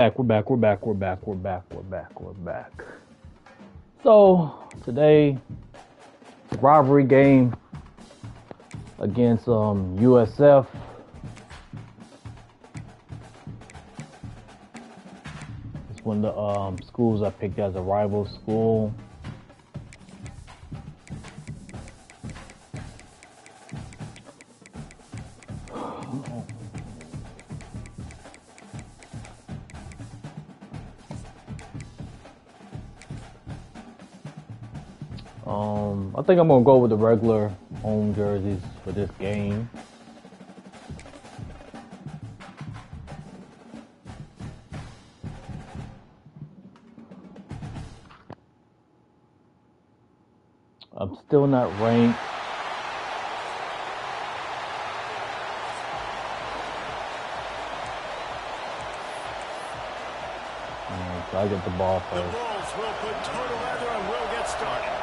We're back. So today, rivalry game against USF. It's one of the schools I picked as a rival school. I think I'm gonna go with the regular home jerseys for this game. I'm still not ranked. So I get the ball first. The Bulls will put total leather and will get started.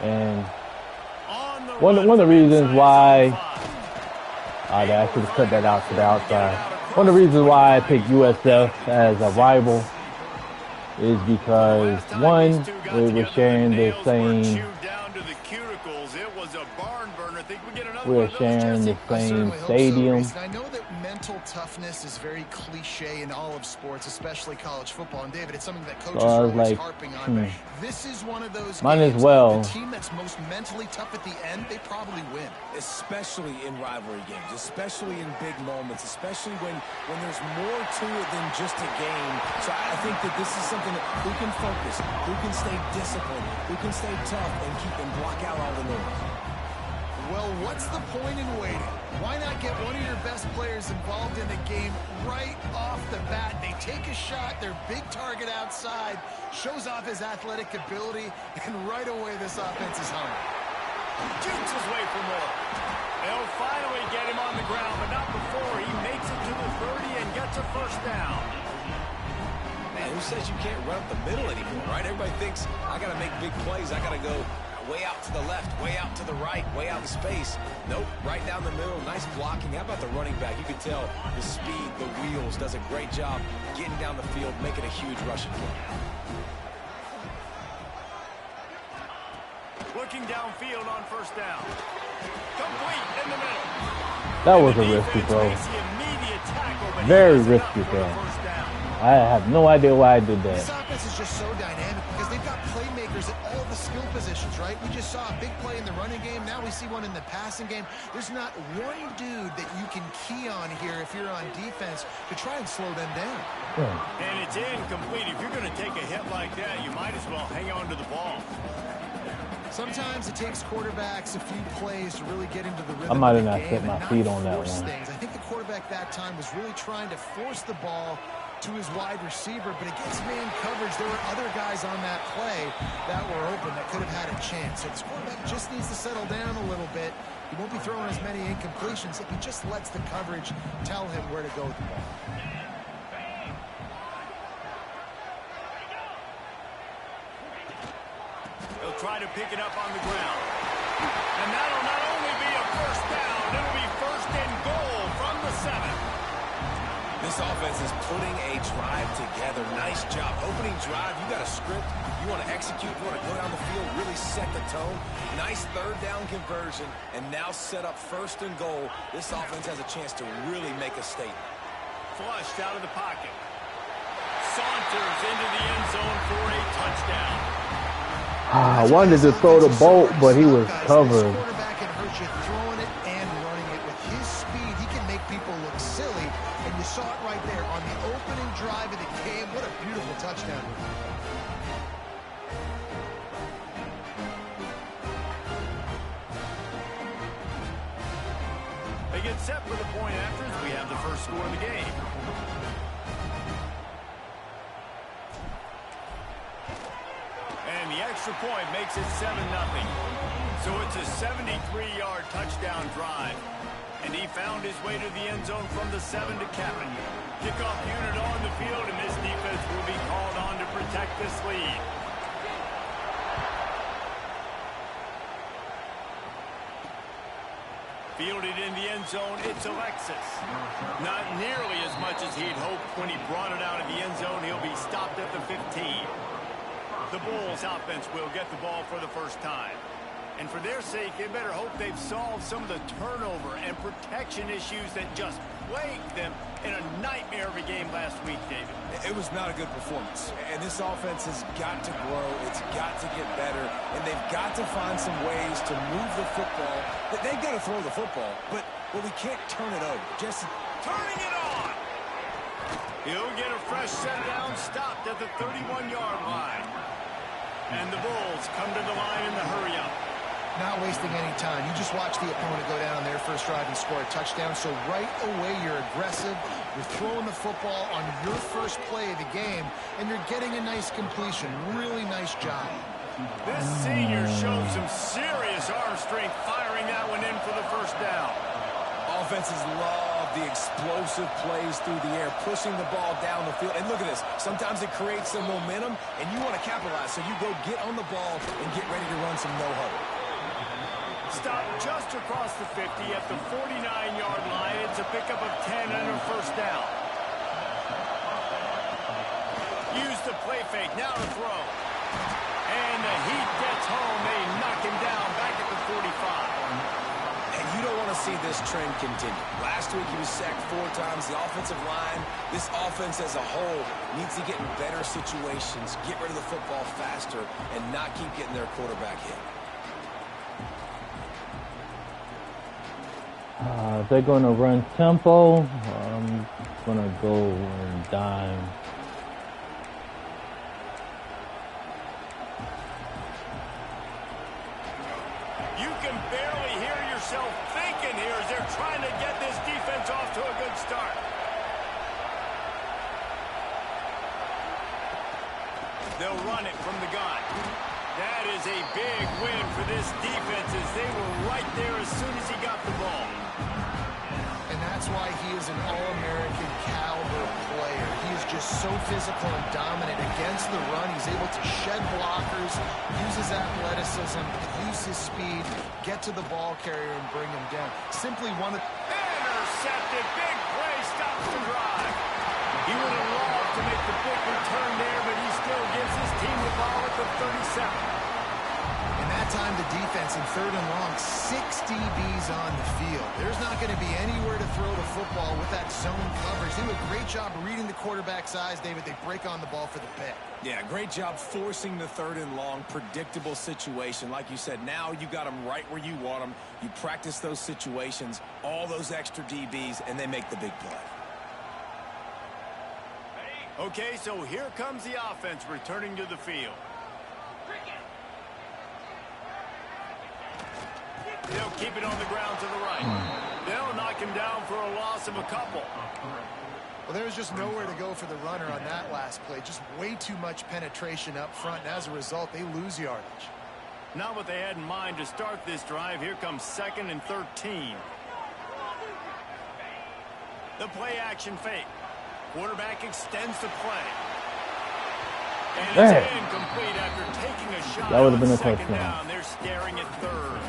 And one of the reasons why they actually cut that out to the outside. One of the reasons why I picked USF as a rival is because one, we were sharing the same. We're sharing the same stadium. I know that mental toughness is very cliche in all of sports, especially college football. And David, it's something that coaches are always harping on. This is one of those might games, as well. the team that's most mentally tough at the end, they probably win. Especially in rivalry games, especially in big moments, especially when there's more to it than just a game. So I think that this is something that who can focus, who can stay disciplined, who can stay tough and block out all the noise. Well, what's the point in waiting? Why not get one of your best players involved in the game right off the bat? They take a shot, their big target outside, shows off his athletic ability, and right away this offense is hungry. Jukes his way for more. They'll finally get him on the ground, but not before he makes it to the 30 and gets a first down. Man, who says you can't run up the middle anymore, right? Everybody thinks, I got to make big plays, I got to go way out to the left, way out to the right, way out in space. Nope, right down the middle, nice blocking. How about the running back? You can tell the speed, the wheels, does a great job getting down the field, making a huge rushing play. Looking downfield on first down. Complete in the middle. That was a risky throw. Very risky throw. I have no idea why I did that. This offense is just so dynamic because they've got playmakers at all the skill positions, right? We just saw a big play in the running game. Now we see one in the passing game. There's not one dude that you can key on here if you're on defense to try and slow them down. And it's incomplete. If you're going to take a hit like that, you might as well hang on to the ball. Sometimes it takes quarterbacks a few plays to really get into the rhythm. I might have of the not game set my and feet not on that force one. things. I think the quarterback that time was really trying to force the ball to his wide receiver, but against man coverage, there were other guys on that play that were open that could have had a chance. So this quarterback just needs to settle down a little bit. He won't be throwing as many incompletions if he just lets the coverage tell him where to go with the ball. He'll try to pick it up on the ground. And that'll not only be a first down, it'll be first and goal from the 7. This offense is putting a drive together. Nice job. Opening drive, you got a script. You want to execute, you want to go down the field, really set the tone. Nice third down conversion, and now set up first and goal. This offense has a chance to really make a statement. Flushed out of the pocket. Saunters into the end zone for a touchdown. I wanted to throw the bolt, but he was covered. This quarterback can hurt you throwing it and running it. With his speed, he can make people look silly. And you saw it right there on the opening drive of the game. What a beautiful touchdown. They get set for the point after as we have the first score of the game. And the extra point makes it 7-0. So it's a 73-yard touchdown drive. And he found his way to the end zone from the 7 to cap it. Kickoff unit on the field, and this defense will be called on to protect this lead. Fielded in the end zone, it's Alexis. Not nearly as much as he'd hoped when he brought it out of the end zone. He'll be stopped at the 15. The Bulls offense will get the ball for the first time. And for their sake, they better hope they've solved some of the turnover and protection issues that just plagued them in a nightmare of a game last week, David. It was not a good performance. And this offense has got to grow. It's got to get better. And they've got to find some ways to move the football. They've got to throw the football, but we can't turn it over. Just turning it on. He'll get a fresh set down, stopped at the 31-yard line. And the Bulls come to the line in the hurry-up. Not wasting any time. You just watch the opponent go down on their first drive and score a touchdown. So right away, you're aggressive. You're throwing the football on your first play of the game, and you're getting a nice completion. Really nice job. This senior showed some serious arm strength firing that one in for the first down. Offenses love the explosive plays through the air, pushing the ball down the field. And look at this. Sometimes it creates some momentum, and you want to capitalize. So you go get on the ball and get ready to run some no-huddle. Stop just across the 50 at the 49-yard line. It's a pickup of 10 and a first down. Use the play fake. Now to throw. And the heat gets home. They knock him down back at the 45. And you don't want to see this trend continue. Last week he was sacked 4 times. The offensive line, this offense as a whole, needs to get in better situations, get rid of the football faster, and not keep getting their quarterback hit. They're going to run tempo. I'm going to go and dime. You can barely hear yourself thinking here as they're trying to get this defense off to a good start. They'll run it from the gun. That is a big win for this defense as they were right there as soon as he got the ball. And that's why he is an All-American caliber player. He is just so physical and dominant against the run. He's able to shed blockers, use his athleticism, use his speed, get to the ball carrier and bring him down. Simply one of... Intercepted. Big play. Stops the drive. He would have loved to make the big return there, but he still gives his team the ball at the 37. And that time the defense in 3rd and long, 6 DBs on the field. There's not going to be anywhere to throw the football with that zone coverage. They do a great job reading the quarterback's eyes, David. They break on the ball for the pick. Yeah, great job forcing the 3rd and long, predictable situation. Like you said, now you got them right where you want them. You practice those situations, all those extra DBs, and they make the big play. Okay, so here comes the offense returning to the field. They'll keep it on the ground to the right. They'll knock him down for a loss of a couple. Well, there was just nowhere to go for the runner on that last play. Just way too much penetration up front, and as a result, they lose yardage. Not what they had in mind to start this drive. Here comes 2nd and 13. The play action fake. Quarterback extends the play. And it's incomplete after taking a shot. That would have been a 2nd touchdown. down. They're staring at 3rd.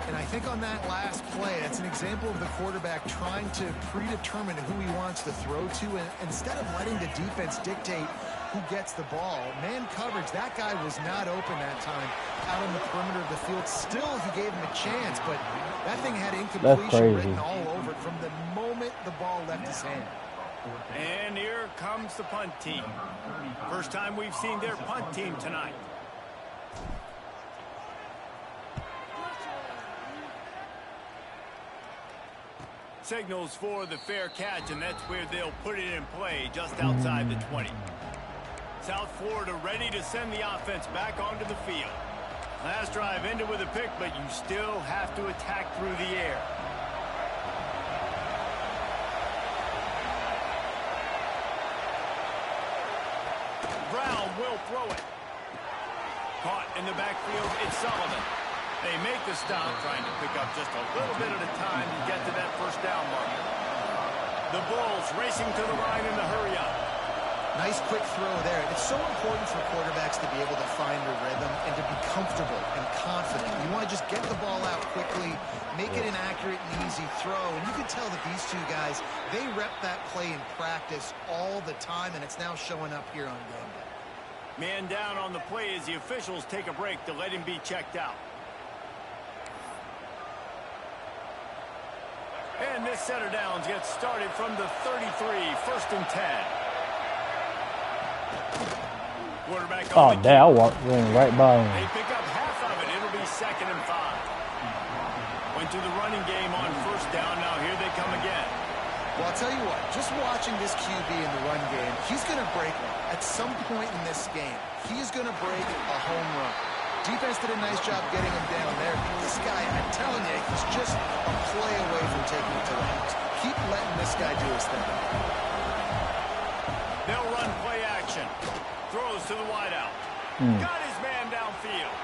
And I think on that last play, that's an example of the quarterback trying to predetermine who he wants to throw to. And instead of letting the defense dictate who gets the ball, man coverage, that guy was not open that time out on the perimeter of the field. Still, he gave him a chance, but that thing had incompletion written all over it from the moment the ball left his hand. And here comes the punt team. First time we've seen their punt team tonight. Signals for the fair catch, and that's where they'll put it in play just outside the 20. South Florida ready to send the offense back onto the field. Last drive ended with a pick, but you still have to attack through the air. Brown will throw it. Caught in the backfield, it's Sullivan. They make the stop, trying to pick up just a little bit at a time to get to that first down marker. The Bulls racing to the line in the hurry-up. Nice quick throw there. It's so important for quarterbacks to be able to find a rhythm and to be comfortable and confident. You want to just get the ball out quickly, make it an accurate and easy throw. And you can tell that these two guys, they rep that play in practice all the time, and it's now showing up here on game day. Man down on the play as the officials take a break to let him be checked out. And this set of downs gets started from the 33, 1st and 10. Quarterback Oh, damn, I walked right by him. They pick up half of it. It'll be 2nd and 5. Went to the running game on 1st down. Now here they come again. Well, I'll tell you what, just watching this QB in the run game, he's going to break one. At some point in this game, he is going to break a home run. Defense did a nice job getting him down there. But this guy, I'm telling you, he's just a play away from taking it to the house. Keep letting this guy do his thing. They'll run play action. Throws to the wideout. Got his man downfield.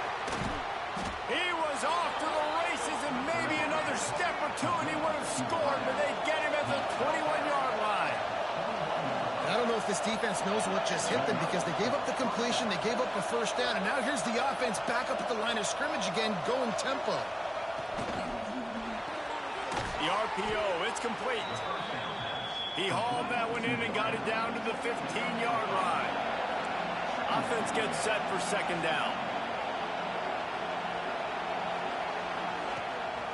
He was off to the races and maybe another step or two and he would have scored, but they get him at the 21-yard line. I don't know if this defense knows what just hit them because they gave up the completion, they gave up a 1st down, and now here's the offense back up at the line of scrimmage again, going tempo. The RPO, it's complete. He hauled that one in and got it down to the 15-yard line. Offense gets set for 2nd down.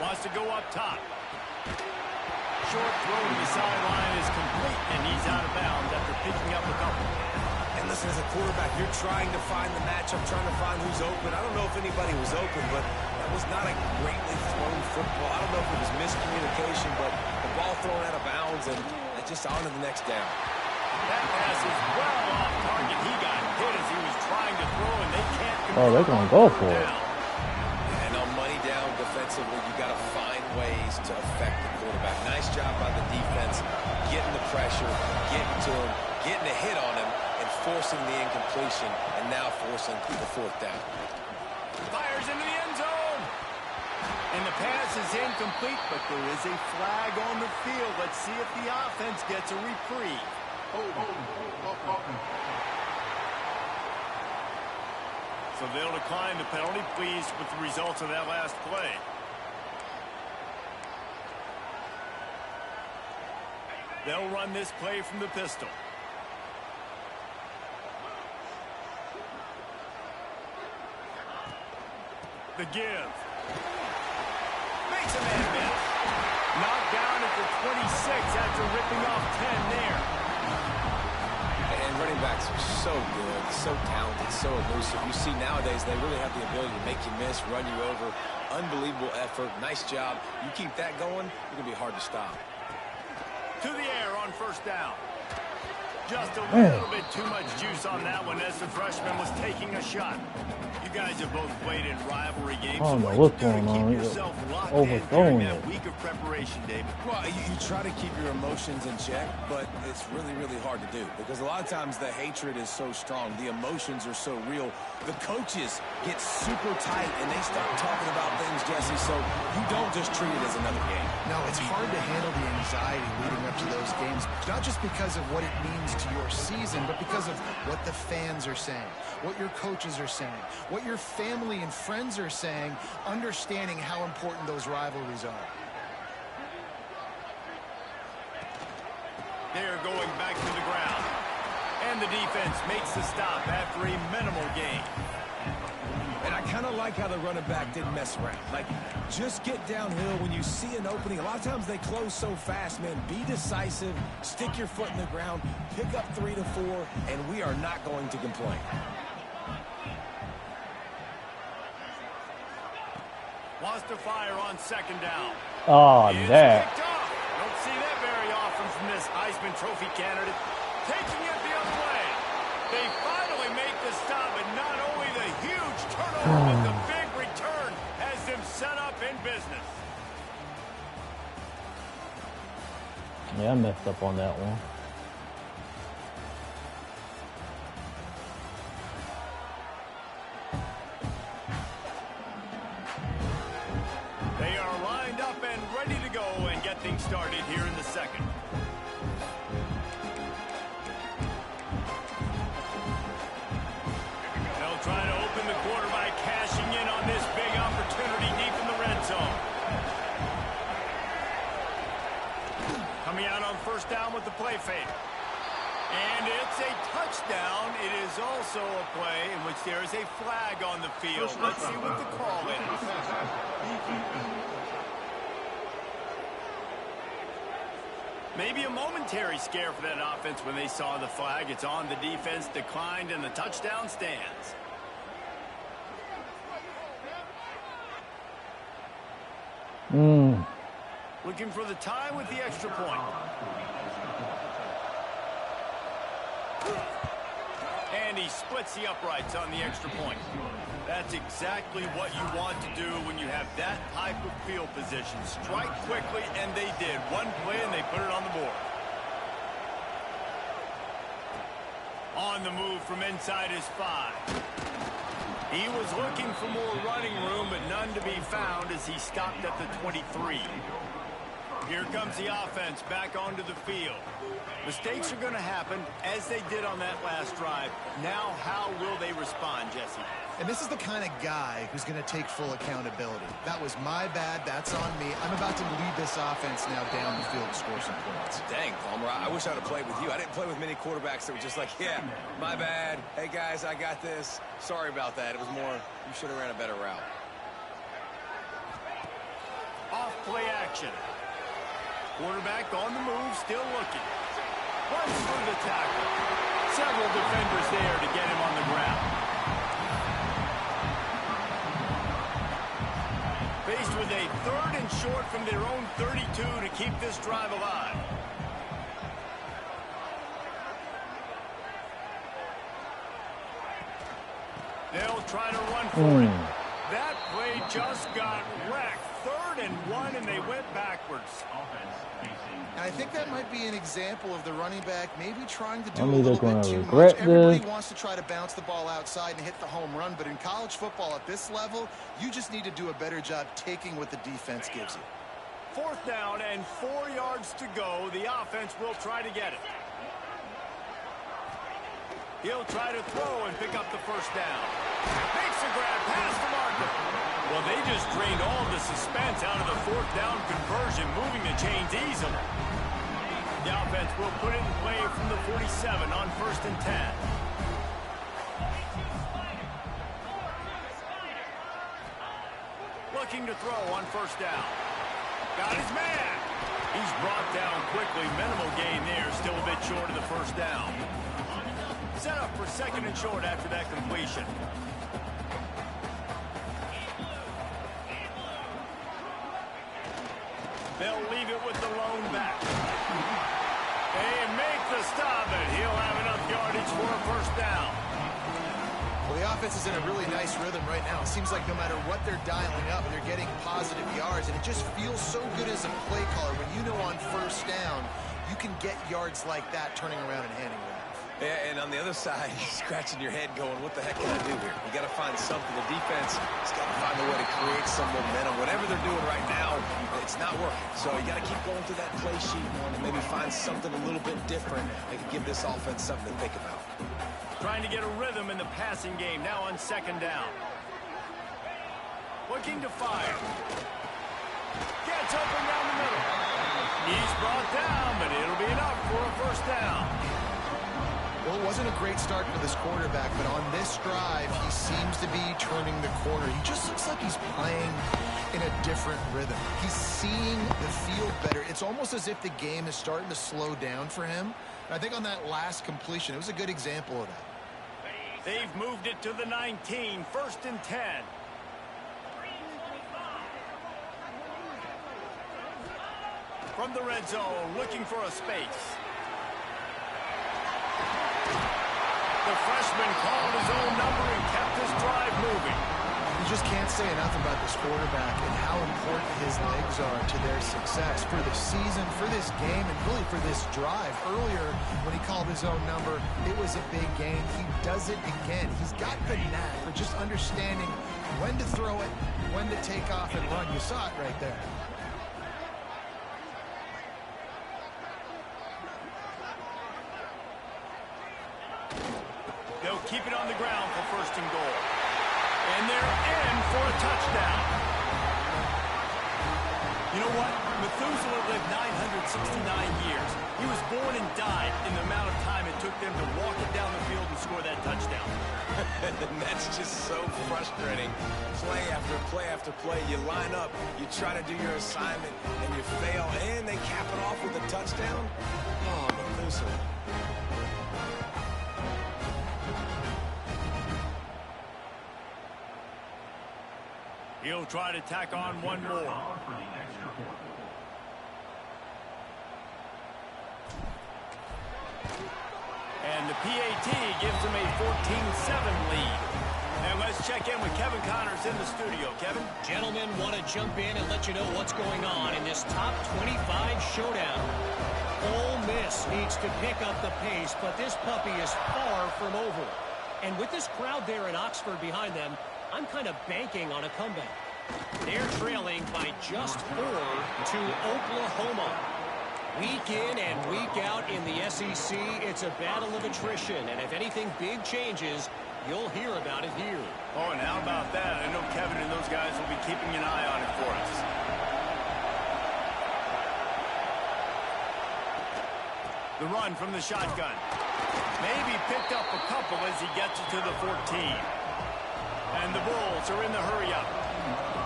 Wants to go up top. Short throw to the sideline is complete, and he's out of bounds after picking up a couple. And listen, as a quarterback, you're trying to find the matchup, trying to find who's open. I don't know if anybody was open, but that was not a greatly thrown football. I don't know if it was miscommunication, but the ball thrown out of bounds, and just on to the next down. That pass is well off target. He got hit as he was trying to throw, and they can't control. Oh, they're going to go for it. And on money down defensively, you got to find ways to affect the quarterback. Nice job by the defense, getting the pressure, getting to him, getting a hit on him, and forcing the incompletion, and now forcing the 4th down. Fires into the end zone. And the pass is incomplete, but there is a flag on the field. Let's see if the offense gets a reprieve. So they'll decline the penalty, pleased with the results of that last play. They'll run this play from the pistol. The give. Makes a man miss. Knocked down at the 26 after ripping off 10 there. And running backs are so good, so talented, so elusive. You see nowadays they really have the ability to make you miss, run you over. Unbelievable effort. Nice job. You keep that going, you're going to be hard to stop. To the air on 1st down. Just a little bit too much juice on that one as the freshman was taking a shot. You guys have both played in rivalry games. I don't know what's going on. Overthrowing it. Week of preparation, David. Well, you try to keep your emotions in check, but it's really, really hard to do because a lot of times the hatred is so strong. The emotions are so real. The coaches get super tight and they start talking about things, Jesse, so you don't just treat it as another game. No, it's hard to handle the anxiety leading up to those games, not just because of what it means to your season, but because of what the fans are saying, what your coaches are saying, what your family and friends are saying, understanding how important those rivalries are. They're going back to the ground. And the defense makes the stop after a minimal gain. And I kind of like how the running back didn't mess around. Like, just get downhill when you see an opening. A lot of times they close so fast, man. Be decisive, stick your foot in the ground, pick up 3 to 4, and we are not going to complain. Wants to fire on 2nd down. Oh, that. Don't see that very often from this Heisman Trophy candidate. Taking it the other way. They finally make the stop, and not only the huge turnover, but the big return has them set up in business. Yeah, I messed up on that one. They are lined up and ready to go and get things started here in the 2nd. play fake. And it's a touchdown. It is also a play in which there is a flag on the field. Let's see what the call is. Maybe a momentary scare for that offense when they saw the flag. It's on, the defense declined, and the touchdown stands. Looking for the tie with the extra point. And he splits the uprights on the extra point. That's exactly what you want to do when you have that type of field position. Strike quickly, and they did. One play, and they put it on the board. On the move from inside his 5. He was looking for more running room, but none to be found as he stopped at the 23. Here comes the offense back onto the field. Mistakes are going to happen, as they did on that last drive. Now, how will they respond, Jesse? And this is the kind of guy who's going to take full accountability. That was my bad. That's on me. I'm about to lead this offense now down the field and score some points. Dang, Palmer, I wish I would have played with you. I didn't play with many quarterbacks that were just like, yeah, my bad. Hey, guys, I got this. Sorry about that. It was more, you should have ran a better route. Off play action. Quarterback on the move, still looking. Runs through the tackle. Several defenders there to get him on the ground. Faced with a 3rd and short from their own 32 to keep this drive alive. They'll try to run for it. That play just got wrecked. 3rd and 1, and they went backwards. And I think that might be an example of the running back maybe trying to do a little bit too much. Everybody wants to try to bounce the ball outside and hit the home run, but in college football at this level, you just need to do a better job taking what the defense gives you. 4th down and 4 yards to go. The offense will try to get it. He'll try to throw and pick up the first down. Makes a grab past the marker. Well, they just drained all the suspense out of the 4th down conversion, moving the chains easily. The offense will put it in play from the 47 on 1st and 10. Looking to throw on 1st down. Got his man. He's brought down quickly. Minimal gain there. Still a bit short of the 1st down. Set up for 2nd and short after that completion. They'll leave it with the lone back. They make the stop, and he'll have enough yardage for a 1st down. Well, the offense is in a really nice rhythm right now. It seems like no matter what they're dialing up, they're getting positive yards, and it just feels so good as a play caller when you know on 1st down you can get yards like that turning around and handing it off. Yeah, and on the other side, you're scratching your head going, what the heck can I do here? You got to find something. The defense has got to find a way to create some momentum. Whatever they're doing right now, it's not working. So you got to keep going through that play sheet and maybe find something a little bit different that can give this offense something to think about. Trying to get a rhythm in the passing game, now on 2nd down. Looking to fire. Gets open down the middle. He's brought down, but it'll be enough for a 1st down. Well, it wasn't a great start for this quarterback, but on this drive, he seems to be turning the corner. He just looks like he's playing in a different rhythm. He's seeing the field better. It's almost as if the game is starting to slow down for him. And I think on that last completion, it was a good example of that. They've moved it to the 19, 1st and 10. From the red zone, looking for a space. The freshman called his own number and kept this drive moving. You just can't say enough about this quarterback and how important his legs are to their success for the season, for this game, and really for this drive. Earlier, when he called his own number, it was a big gain. He does it again. He's got the knack for just understanding when to throw it, when to take off and run. You saw it right there. They'll keep it on the ground for 1st and goal. And they're in for a touchdown. You know what? Methuselah lived 969 years. He was born and died in the amount of time it took them to walk it down the field and score that touchdown. And that's just so frustrating. Play after play after play, you line up, you try to do your assignment, and you fail, and they cap it off with a touchdown? Oh, Methuselah. He'll try to tack on one more. And the PAT gives him a 14-7 lead. And let's check in with Kevin Connors in the studio. Kevin? Gentlemen, want to jump in and let you know what's going on in this top 25 showdown. Ole Miss needs to pick up the pace, but this puppy is far from over. And with this crowd there in Oxford behind them, I'm kind of banking on a comeback. They're trailing by just 4 to Oklahoma. Week in and week out in the SEC, it's a battle of attrition. And if anything big changes, you'll hear about it here. Oh, and how about that? I know Kevin and those guys will be keeping an eye on it for us. The run from the shotgun. Maybe picked up a couple as he gets it to the 14. And the Bulls are in the hurry-up.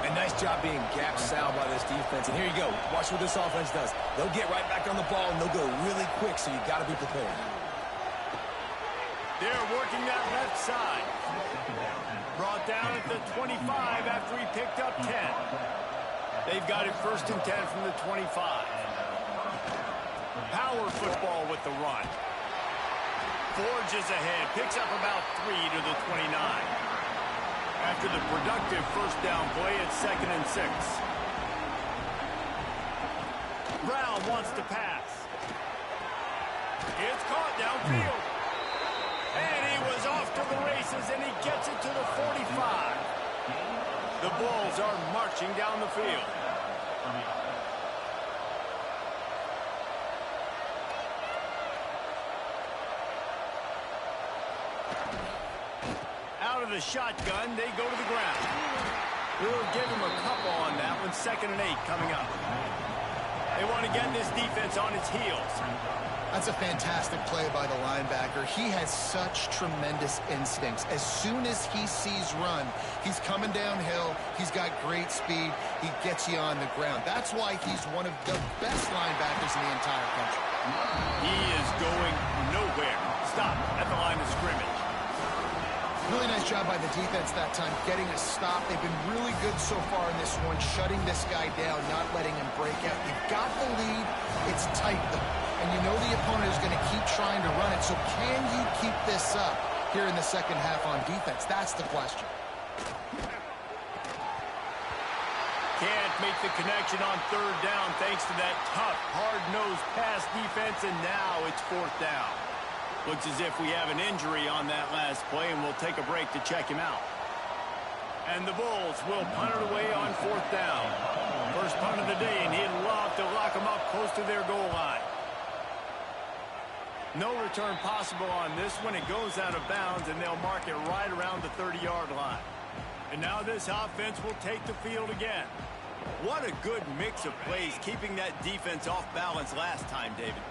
A nice job being gap sound by this defense. And here you go. Watch what this offense does. They'll get right back on the ball, and they'll go really quick, so you've got to be prepared. They're working that left side. Brought down at the 25 after he picked up 10. They've got it 1st and 10 from the 25. Power football with the run. Forges ahead. Picks up about 3 to the 29. After the productive first down play, it's 2nd and 6. Brown wants to pass. It's caught downfield. And he was off to the races, and he gets it to the 45. The Bulls are marching down the field. Out of the shotgun, they go to the ground. We'll give him a couple on that one. 2nd and 8 coming up. They want to get this defense on its heels. That's a fantastic play by the linebacker. He has such tremendous instincts. As soon as he sees run, he's coming downhill. He's got great speed. He gets you on the ground. That's why he's one of the best linebackers in the entire country. He is going nowhere. Stop at the line of scrimmage. Really nice job by the defense that time, getting a stop. They've been really good so far in this one, shutting this guy down, not letting him break out. You've got the lead. It's tight, though. And you know the opponent is going to keep trying to run it. So can you keep this up here in the second half on defense? That's the question. Can't make the connection on 3rd down thanks to that tough, hard-nosed pass defense, and now it's 4th down. Looks as if we have an injury on that last play, and we'll take a break to check him out. And the Bulls will punt it away on 4th down. First punt of the day, and he'd love to lock them up close to their goal line. No return possible on this one. It goes out of bounds, and they'll mark it right around the 30-yard line. And now this offense will take the field again. What a good mix of plays, keeping that defense off balance last time, David.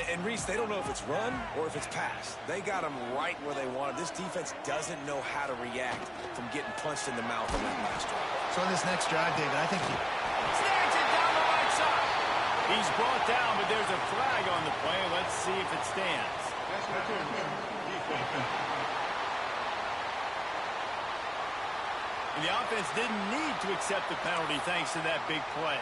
And Reese, they don't know if it's run or if it's pass. They got them right where they wanted. This defense doesn't know how to react from getting punched in the mouth on that last drive. So on this next drive, David, I think he snags it down the right side. He's brought down, but there's a flag on the play. Let's see if it stands. And the offense didn't need to accept the penalty thanks to that big play.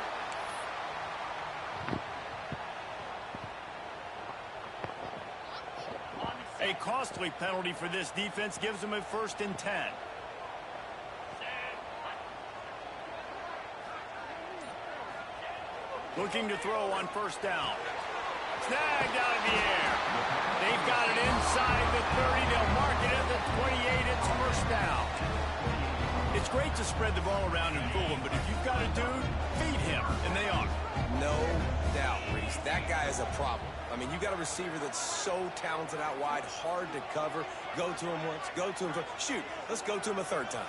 A costly penalty for this defense gives them a 1st and 10. Looking to throw on 1st down. Snagged out of the air. They've got it inside the 30. They'll mark it at the 28. It's 1st down. It's great to spread the ball around and fool him, but if you've got a dude, feed him, and they are. No doubt, Reese. That guy is a problem. I mean, you got a receiver that's so talented out wide, hard to cover. Go to him once, go to him twice. Shoot, let's go to him a 3rd time.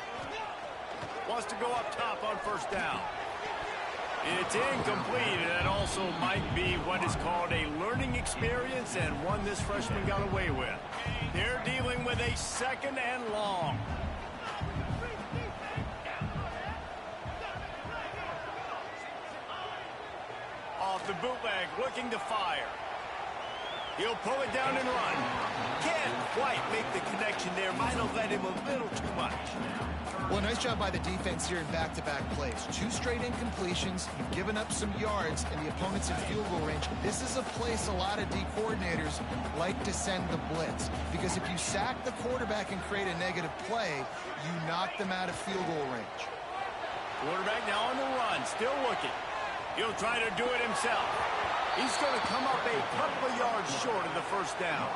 Wants to go up top on 1st down. It's incomplete, and that also might be what is called a learning experience and one this freshman got away with. They're dealing with a second and long. Off the bootleg, looking to fire. He'll pull it down and run. Can't quite make the connection there. Might have led him a little too much. Well, nice job by the defense here in back-to-back plays. 2 straight incompletions. You've given up some yards, and the opponent's in field goal range. This is a place a lot of D coordinators like to send the blitz, because if you sack the quarterback and create a negative play, you knock them out of field goal range. Quarterback now on the run, still looking. He'll try to do it himself. He's going to come up a couple of yards short of the first down.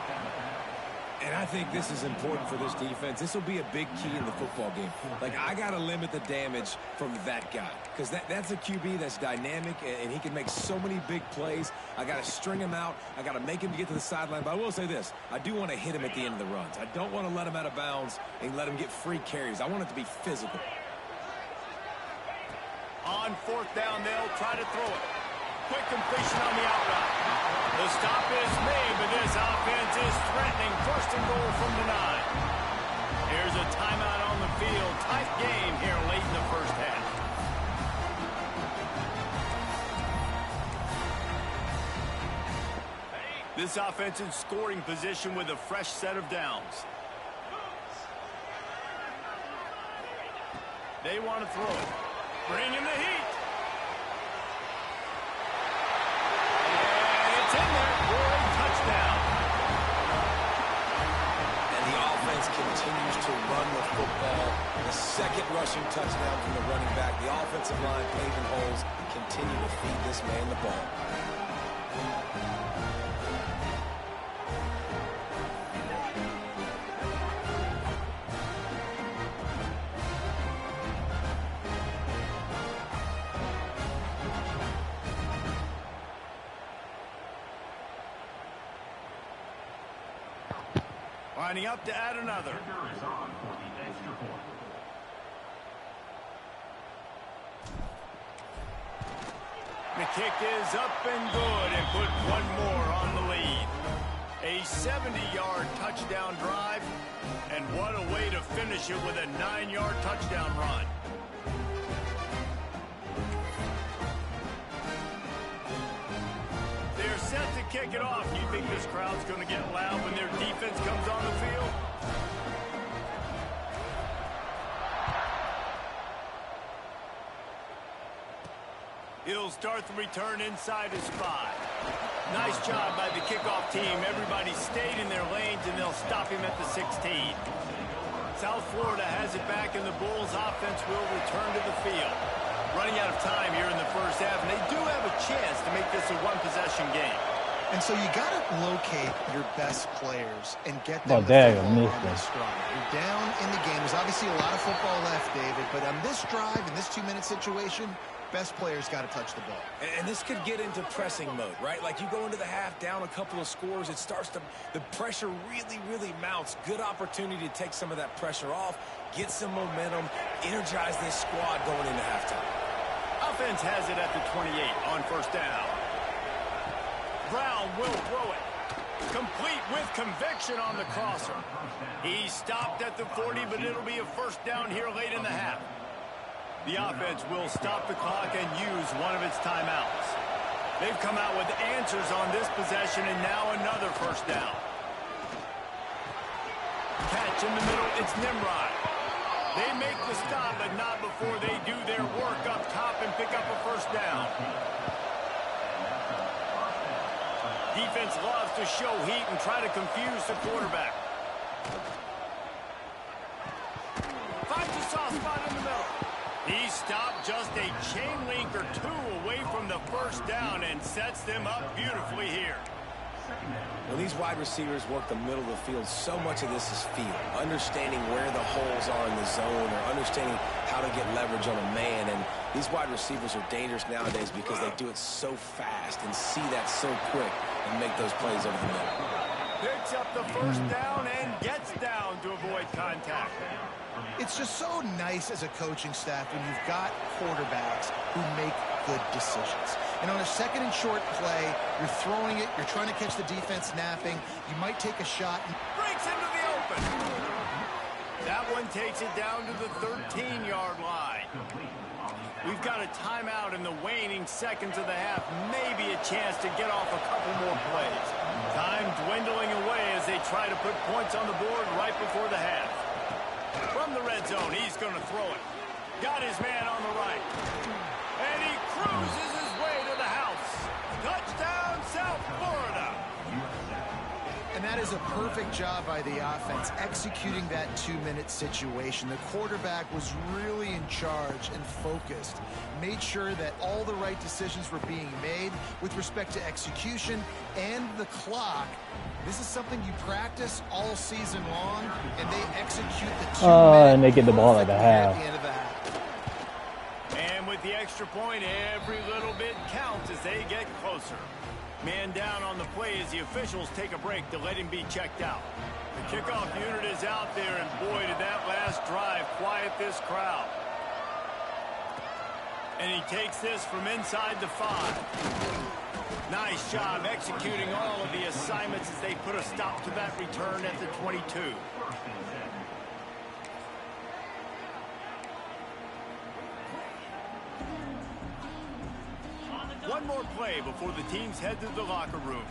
And I think this is important for this defense. This will be a big key in the football game. Like, I got to limit the damage from that guy, because that's a QB that's dynamic, and he can make so many big plays. I got to string him out. I got to make him get to the sideline. But I will say this. I do want to hit him at the end of the runs. I don't want to let him out of bounds and let him get free carries. I want it to be physical. On 4th down, they'll try to throw it. Quick completion on the out route. The stop is made, but this offense is threatening. 1st and goal from the 9. Here's a timeout on the field. Tight game here late in the first half. This offense in scoring position with a fresh set of downs. They want to throw it. Bring in the heat. And it's in there for a touchdown. And the offense continues to run the football. The second rushing touchdown from the running back. The offensive line paving holes, continue to feed this man the ball. Lining up to add another. The kick is up and good, and put one more on the lead. A 70-yard touchdown drive, and what a way to finish it with a 9-yard touchdown run. They're set to kick it off. You think this crowd's going to get loud when their defense comes on the field? He'll start the return inside his 5. Nice job by the kickoff team. Everybody stayed in their lanes, and they'll stop him at the 16. South Florida has it back, and the Bulls offense will return to the field. Running out of time here in the first half, and they do have a chance to make this a one-possession game. And so you got to locate your best players and get them the football on this drive. You're down in the game. There's obviously a lot of football left, David, but on this drive, in this 2-minute situation, best players got to touch the ball. And this could get into pressing mode, right? Like, you go into the half down a couple of scores, it starts to, the pressure really, really mounts. Good opportunity to take some of that pressure off, get some momentum, energize this squad going into halftime. Offense has it at the 28 on 1st down. Brown will throw it. Complete with conviction on the crosser. He stopped at the 40, but it'll be a 1st down here late in the half. The offense will stop the clock and use one of its timeouts. They've come out with answers on this possession, and now another 1st down. Catch in the middle, it's Nimrod. They make the stop, but not before they do their work up top and pick up a 1st down. Defense loves to show heat and try to confuse the quarterback. Finds a soft spot in the middle. He stopped just a chain link or 2 away from the 1st down and sets them up beautifully here. When these wide receivers work the middle of the field, so much of this is feel. Understanding where the holes are in the zone, or understanding how to get leverage on a man. And these wide receivers are dangerous nowadays because they do it so fast and see that so quick and make those plays over the middle. Picks up the 1st down and gets down to avoid contact. It's just so nice as a coaching staff when you've got quarterbacks who make good decisions. And on a second and short play, you're throwing it, you're trying to catch the defense napping, you might take a shot. Breaks into the open. That one takes it down to the 13-yard line. We've got a timeout in the waning seconds of the half. Maybe a chance to get off a couple more plays. Time dwindling away as they try to put points on the board right before the half. From the red zone, he's going to throw it. Got his man on the right. And he cruises his way to the house. Touchdown, South Florida. And that is a perfect job by the offense, executing that 2-minute situation. The quarterback was really in charge and focused. Made sure that all the right decisions were being made with respect to execution and the clock. This is something you practice all season long, and they execute the 2-minute and they get the ball at the half. at the end of the half. And with the extra point, every little bit counts as they get closer. Man down on the play as the officials take a break to let him be checked out. The kickoff unit is out there, and boy, did that last drive quiet this crowd. And he takes this from inside the 5. Nice job executing all of the assignments as they put a stop to that return at the 22. One more play before the teams head to the locker rooms.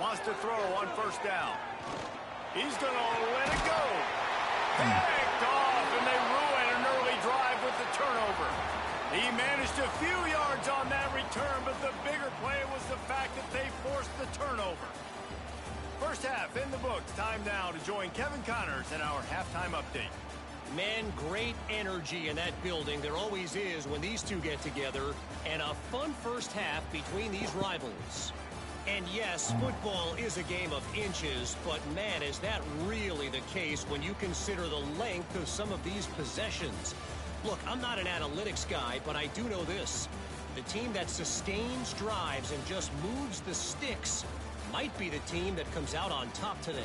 Wants to throw on first down. He's going to let it go. Picked off, and they ruin an early drive with the turnover. He managed a few yards on that return, but the bigger play was the fact that they forced the turnover. First half in the books. Time now to join Kevin Connors in our halftime update. Man, great energy in that building. There always is when these two get together. And a fun first half between these rivals. And yes, football is a game of inches, but man, is that really the case when you consider the length of some of these possessions. Look, I'm not an analytics guy, but I do know this. The team that sustains drives and just moves the sticks might be the team that comes out on top today.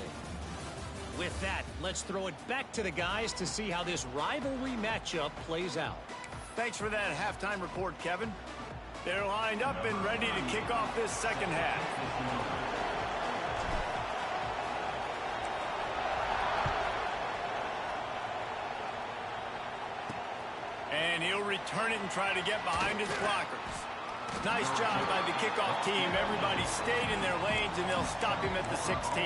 With that, let's throw it back to the guys to see how this rivalry matchup plays out. Thanks for that halftime report, Kevin. They're lined up and ready to kick off this second half. And he'll return it and try to get behind his blockers. Nice job by the kickoff team. Everybody stayed in their lanes, and they'll stop him at the 16.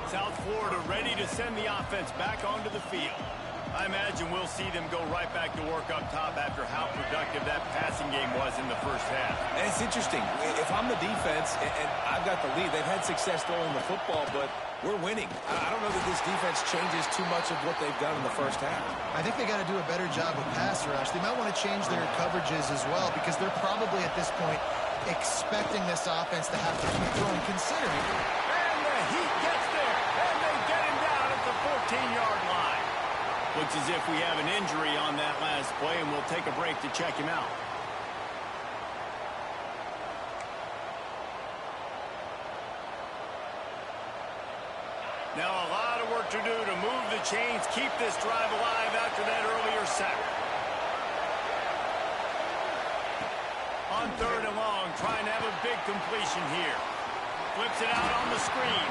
South Florida ready to send the offense back onto the field. I imagine we'll see them go right back to work up top after how productive that passing game was in the first half. And it's interesting. If I'm the defense and I've got the lead, they've had success throwing the football, but we're winning. I don't know that this defense changes too much of what they've done in the first half. I think they got to do a better job with pass rush. They might want to change their coverages as well, because they're probably at this point expecting this offense to have to keep throwing, considering. And the heat gets there, and they get him down at the 14-yard line. Looks as if we have an injury on that last play, and we'll take a break to check him out. Now a lot of work to do to move the chains, keep this drive alive after that earlier sack. On third and long, trying to have a big completion here. Flips it out on the screen.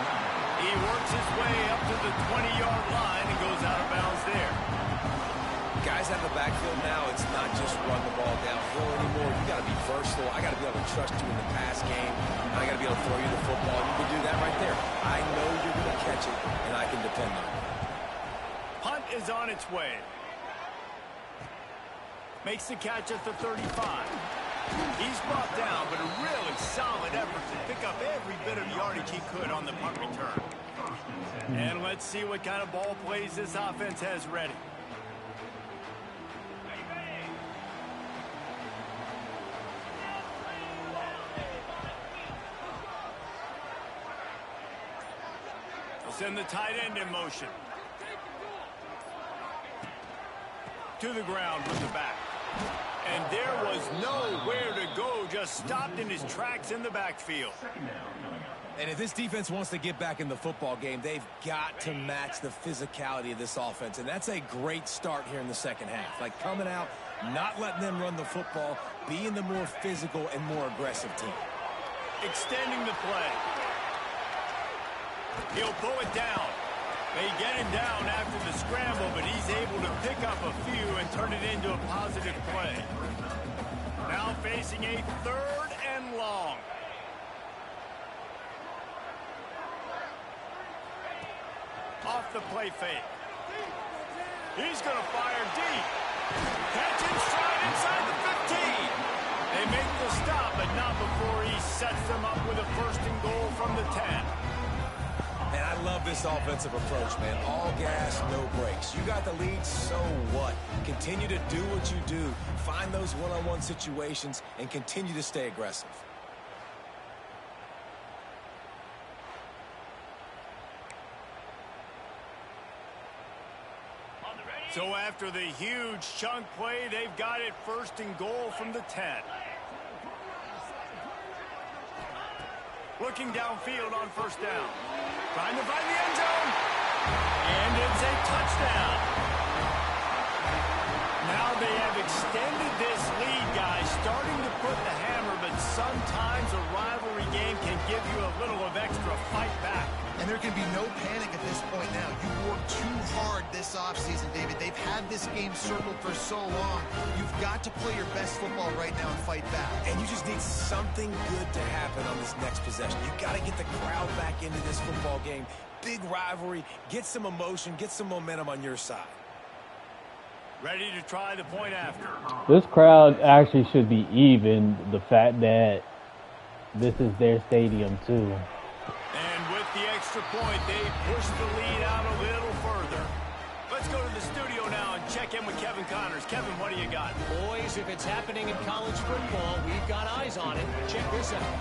He works his way up to the 20-yard line and goes out of bounds there. Guys out of the backfield now, it's not just run the ball downhill anymore. You got to be versatile. I got to be able to trust you in the pass game. I got to be able to throw you the football. You can do that right there. I know you're going to catch it, and I can depend on it. Punt is on its way. Makes the catch at the 35. He's brought down, but a really solid effort to pick up every bit of yardage he could on the punt return. And let's see what kind of ball plays this offense has ready. They'll send the tight end in motion. To the ground with the back. And there was nowhere to go, just just stopped in his tracks in the backfield. And if this defense wants to get back in the football game, they've got to match the physicality of this offense. And that's a great start here in the second half. Like coming out, not letting them run the football, being the more physical and more aggressive team. Extending the play. He'll pull it down. They get him down after the scramble, but he's able to pick up a few and turn it into a positive play. Now facing a 3rd and long. Off the play fake. He's going to fire deep. Catch in stride inside the 15. They make the stop, but not before he sets them up with a 1st and goal from the 10. And I love this offensive approach, man. All gas, no brakes. You got the lead, so what? Continue to do what you do. Find those one-on-one situations and continue to stay aggressive. So after the huge chunk play, they've got it 1st and goal from the 10. Looking downfield on 1st down. Trying to find the end zone. And it's a touchdown. Now they have extended this lead, guys, starting to put the hammer, but sometimes a rivalry game can give you a little of extra fight back. And there can be no panic at this point now. You worked too hard this offseason, David. They've had this game circled for so long. You've got to play your best football right now and fight back. And you just need something good to happen on this next possession. You got to get the crowd back into this football game. Big rivalry. Get some emotion. Get some momentum on your side. Ready to try the point after. This crowd actually should be even, the fact that this is their stadium too. And with the extra point, they push the lead out a little further. Let's go to the studio now and check in with Kevin Connors. Kevin, what do you got? Boys, if it's happening in college football, we've got eyes on it. Check this out.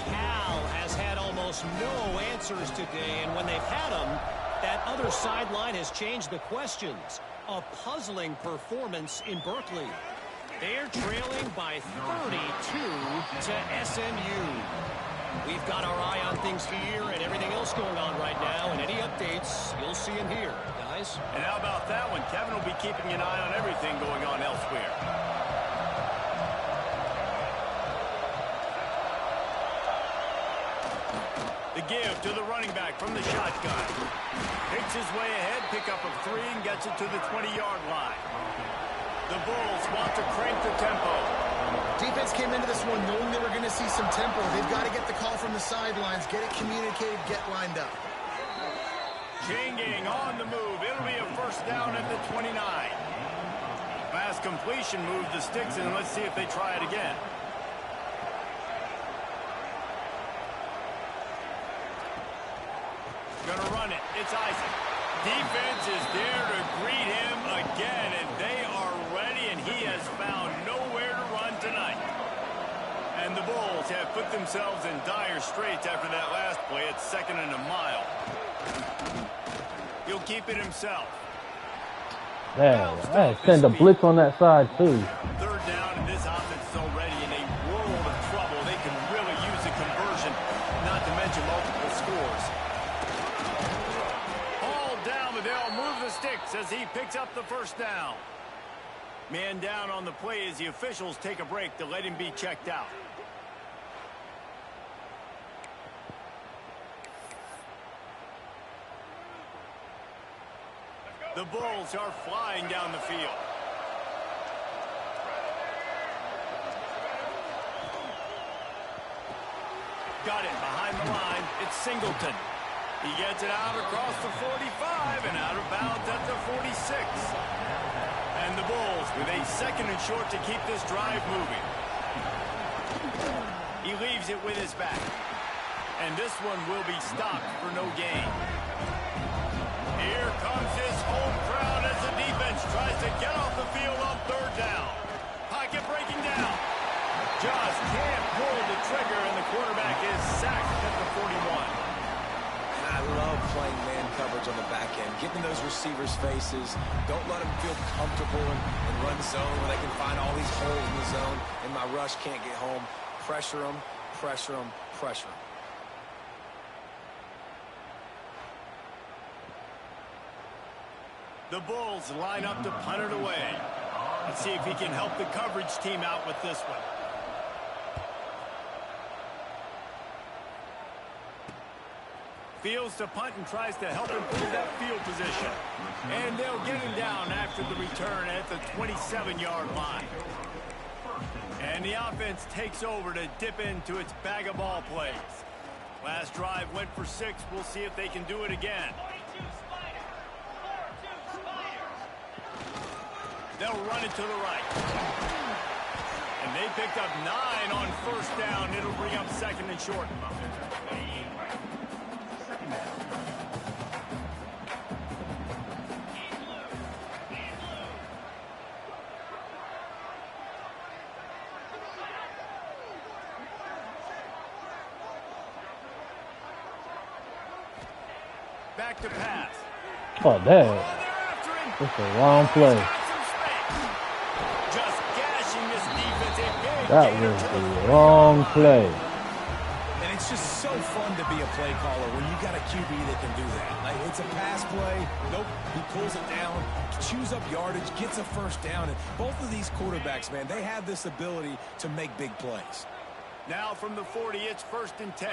Cal has had almost no answers today, and when they've had them, that other sideline has changed the questions. A puzzling performance in Berkeley. They're trailing by 32 to SMU. We've got our eye on things here and everything else going on right now, and any updates you'll see in here, guys. And how about that one? Kevin will be keeping an eye on everything going on elsewhere. The give to the running back from the shotgun. Picks his way ahead, pick up of 3, and gets it to the 20-yard line. The Bulls want to crank the tempo. Defense came into this one knowing they were going to see some tempo. They've got to get the call from the sidelines, get it communicated, get lined up. Chain gang on the move. It'll be a 1st down at the 29. Fast completion moves the sticks, and let's see if they try it again. Gonna run it. It's Isaac. Defense is there to greet him again, and they are ready, and he has found nowhere to run tonight. And the Bulls have put themselves in dire straits after that last play. It's 2nd and a mile. He'll keep it himself. Yeah, send a blitz on that side too. 3rd down, and this offense is already in a world of trouble. They can really use a conversion, not to mention multiple scores. They'll move the sticks as he picks up the 1st down. Man down on the play as the officials take a break to let him be checked out. The Bulls are flying down the field. Got it behind the line. It's Singleton. He gets it out across the 45 and out of bounds at the 46. And the Bulls with a 2nd and short to keep this drive moving. He leaves it with his back. And this one will be stopped for no gain. Here comes his home crowd as the defense tries to get off the field on 3rd down. Pocket breaking down. Just can't pull the trigger, and the quarterback is sacked at the 41. I love playing man coverage on the back end, getting those receivers' faces. Don't let them feel comfortable and run zone where they can find all these holes in the zone, and my rush can't get home. pressure them, pressure them, pressure them. The Bulls line up to punt it away. Let's see if he can help the coverage team out with this one. Fields to punt and tries to help improve that field position. And they'll get him down after the return at the 27-yard line. And the offense takes over to dip into its bag of ball plays. Last drive went for 6. We'll see if they can do it again. They'll run it to the right. And they picked up 9 on first down. It'll bring up 2nd and short. Back to pass. Oh, damn. That's the wrong play. That was the wrong play. And it's just so fun to be a play caller when you got a QB that can do that. Like, it's a pass play. Nope, he pulls it down, chews up yardage, gets a first down. And both of these quarterbacks, man, they have this ability to make big plays. Now from the 40, it's 1st and 10.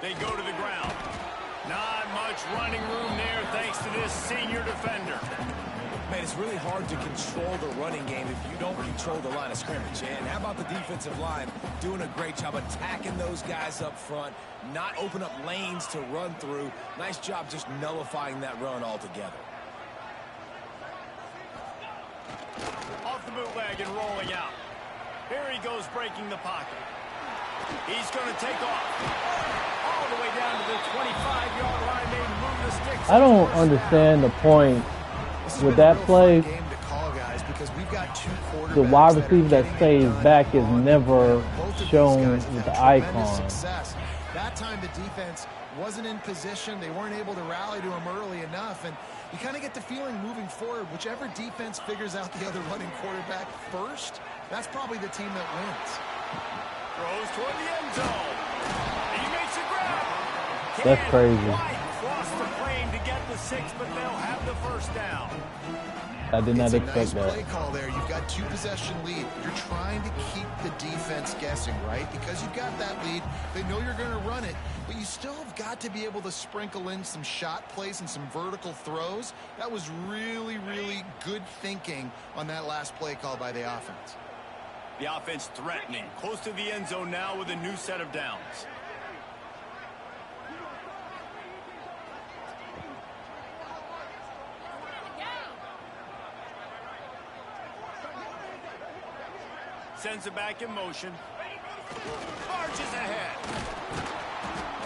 They go to the ground. Not much running room there thanks to this senior defender. Man, it's really hard to control the running game if you don't control the line of scrimmage. And how about the defensive line doing a great job attacking those guys up front, not open up lanes to run through. Nice job just nullifying that run altogether. Off the bootleg and rolling out. Here he goes breaking the pocket. He's going to take off. All the way down to the 25-yard line. They move the sticks. I don't understand the point with that play. The wide receiver that stays back is never shown with the icon. That time the defense wasn't in position. They weren't able to rally to him early enough. And you kind of get the feeling moving forward, whichever defense figures out the other running quarterback first, that's probably the team that wins. Throws toward the end zone. He makes a grab. That's crazy. Cross the plane to get the 6, but they'll have the first down. I did not expect nice that. Play call there. You've got 2-possession lead. You're trying to keep the defense guessing, right? Because you've got that lead. They know you're going to run it, but you still have got to be able to sprinkle in some shot plays and some vertical throws. That was really, really good thinking on that last play call by the offense. The offense threatening, close to the end zone now with a new set of downs. Sends it back in motion. Marches ahead.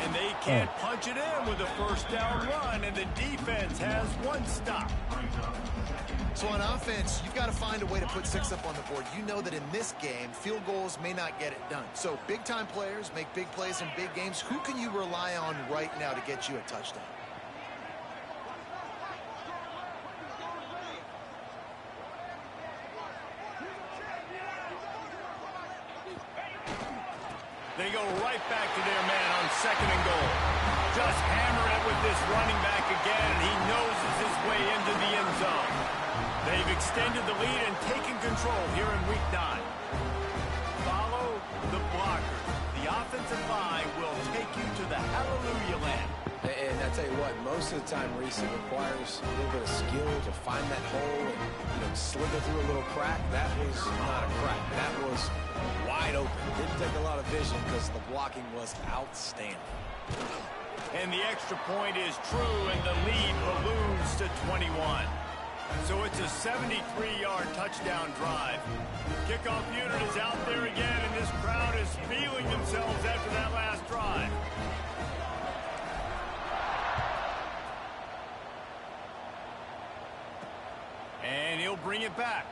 And they can't punch it in with a first down run, and the defense has one stop. So on offense, you've got to find a way to put 6 up on the board. You know that in this game, field goals may not get it done. So big-time players make big plays in big games. Who can you rely on right now to get you a touchdown? They go right back to their man on 2nd and goal. Just hammering it with this running back again, and he noses his way into the end zone. They've extended the lead and taken control here in week 9. Follow the blockers. The offensive line will take you to the hallelujah land. And I tell you what, most of the time, Reese, it requires a little bit of skill to find that hole and slither through a little crack. That was not a crack. That was wide open. Didn't take a lot of vision because the blocking was outstanding. And the extra point is true, and the lead balloons to 21. So it's a 73-yard touchdown drive. Kickoff unit is out there again, and this crowd is feeling themselves after that last drive. And he'll bring it back.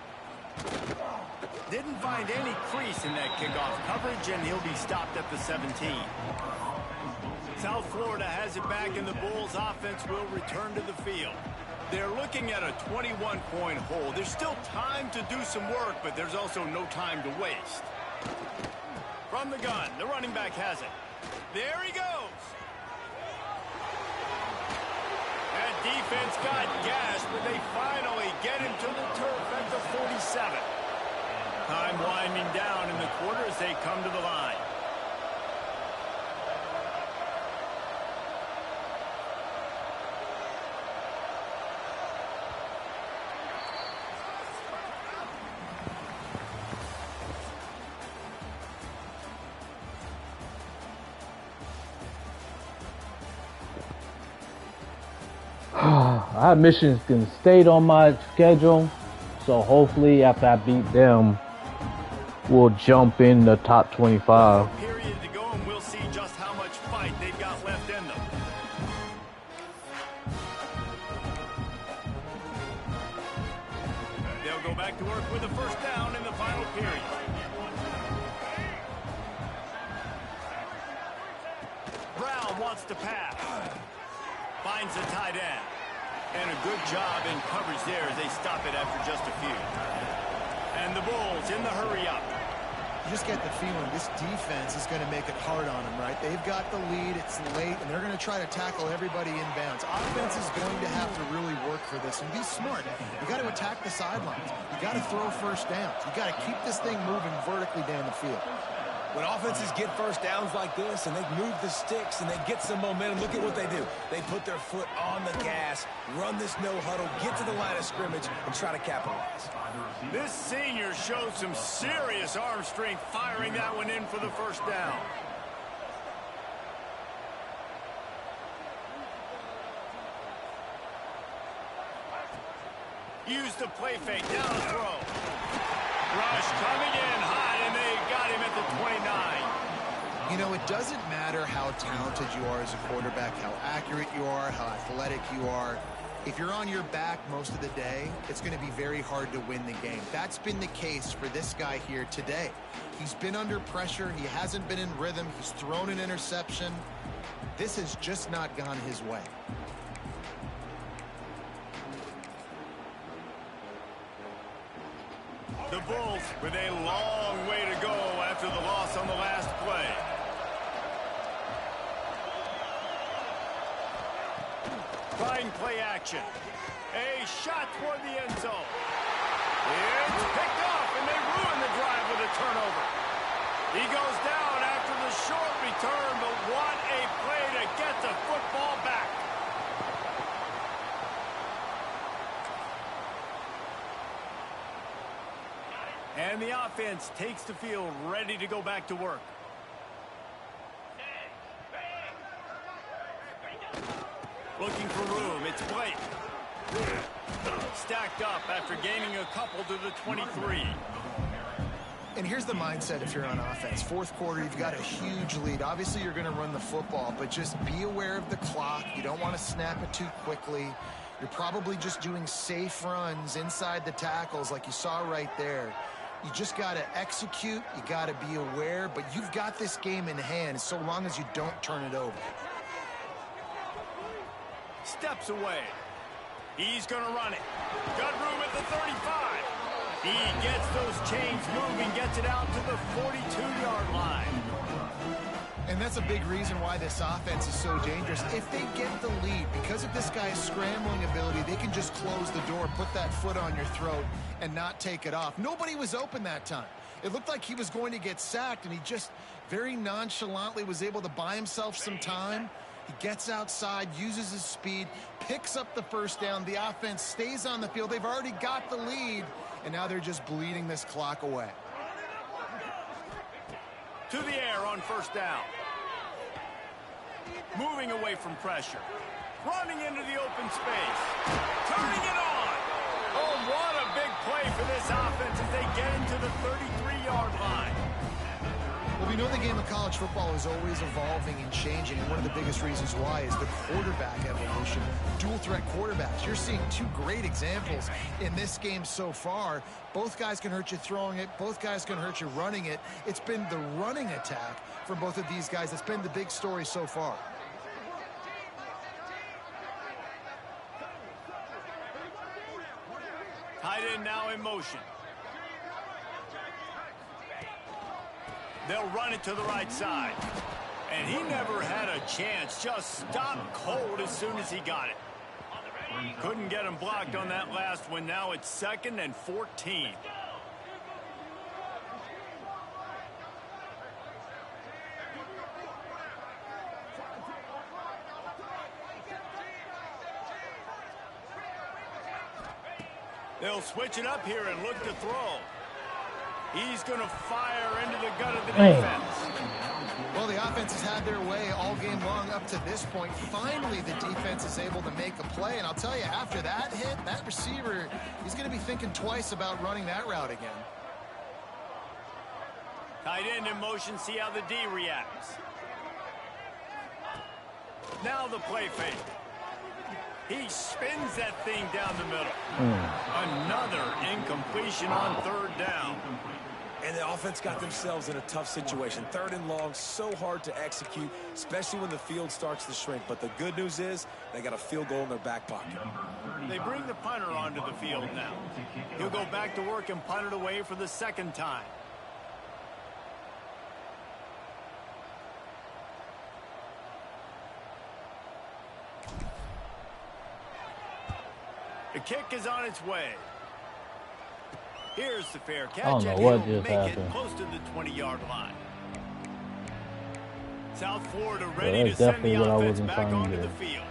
Didn't find any crease in that kickoff coverage, and he'll be stopped at the 17. South Florida has it back, and the Bulls offense will return to the field. They're looking at a 21-point hole. There's still time to do some work, but there's also no time to waste. From the gun, the running back has it. There he goes. That defense got gashed, but they finally get him to the turf at the 47. Time winding down in the quarter as they come to the line. I have Michigan State on my schedule, so hopefully after I beat them, we'll jump in the top 25. Period to go, and we'll see just how much fight they've got left in them. They'll go back to work with a first down in the final period. Brown wants to pass. Finds the tight end. And a good job in coverage there as they stop it after just a few. And the Bulls in the hurry-up. You just get the feeling this defense is going to make it hard on them, right? They've got the lead, it's late, and they're going to try to tackle everybody inbounds. Offense is going to have to really work for this and be smart. You got to attack the sidelines. You got to throw first downs. You got to keep this thing moving vertically down the field. When offenses get first downs like this and they move the sticks and they get some momentum, look at what they do. They put their foot on the gas, run this no huddle, get to the line of scrimmage, and try to capitalize. This senior showed some serious arm strength firing that one in for the first down. Use the play fake, down the throw. Rush coming in hot, and they got him at the 29. You know, it doesn't matter how talented you are as a quarterback, how accurate you are, how athletic you are. If you're on your back most of the day, it's going to be very hard to win the game. That's been the case for this guy here today. He's been under pressure. He hasn't been in rhythm. He's thrown an interception. This has just not gone his way. The Bulls with a long way to go after the loss on the last play. Trying play action. A shot toward the end zone. It's picked off, and they ruin the drive with a turnover. He goes down after the short return, but what a play to get the football back. And the offense takes the field, ready to go back to work. Looking for room, it's Blake. Stacked up after gaining a couple to the 23. And here's the mindset if you're on offense. Fourth quarter, you've got a huge lead. Obviously, you're going to run the football, but just be aware of the clock. You don't want to snap it too quickly. You're probably just doing safe runs inside the tackles like you saw right there. You just got to execute. You got to be aware, but you've got this game in hand so long as you don't turn it over. Steps away. He's going to run it. Got room at the 35. He gets those chains moving, gets it out to the 42-yard line. And that's a big reason why this offense is so dangerous. If they get the lead, because of this guy's scrambling ability, they can just close the door, put that foot on your throat, and not take it off. Nobody was open that time. It looked like he was going to get sacked, and he just very nonchalantly was able to buy himself some time. He gets outside, uses his speed, picks up the first down. The offense stays on the field. They've already got the lead, and now they're just bleeding this clock away. To the air on first down. Moving away from pressure. Running into the open space. Turning it on. Oh, what a big play for this offense as they get into the 33-yard line. Well, we know the game of college football is always evolving and changing, and one of the biggest reasons why is the quarterback evolution. Dual threat quarterbacks. You're seeing two great examples in this game so far. Both guys can hurt you throwing it. Both guys can hurt you running it. It's been the running attack for both of these guys that's been the big story so far. Tight end now in motion. They'll run it to the right side. And he never had a chance. Just stopped cold as soon as he got it. Couldn't get him blocked on that last one. Now it's 2nd and 14. They'll switch it up here and look to throw. He's going to fire into the gut of the defense. Well, the offense has had their way all game long up to this point. Finally, the defense is able to make a play. And I'll tell you, after that hit, that receiver, he's going to be thinking twice about running that route again. Tight end in motion, see how the D reacts. Now the play fake. He spins that thing down the middle. Another incompletion on 3rd down. And the offense got themselves in a tough situation. 3rd and long, so hard to execute, especially when the field starts to shrink. But the good news is they got a field goal in their back pocket. They bring the punter onto the field now. He'll go back to work and punt it away for the 2nd time. The kick is on its way. Here's the fair catch, and he'll make it close to the 20-yard line. South Florida ready to send the offense back onto the field.